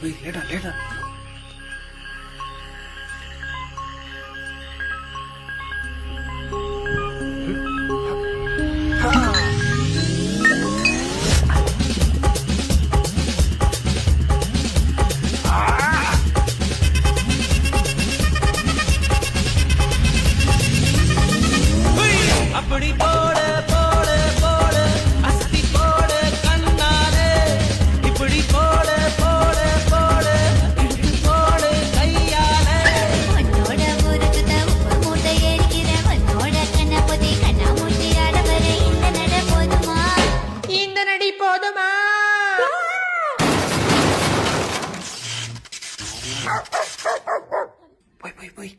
லேடா லேடா. அப்படி போட போட போட அஸ்தி போட கண்ணாலே இப்படி போட போட போட இட்டு போட கையாலே உன்னோட ஊருக்கு உப்பு மூட்டை எரிக்கிற உன்னோட கண்ணபதி கண்ணாமூச்சி ஆட வர இந்த நட போதுமா இந்த நடி போதுமா? போய் போய் போய்.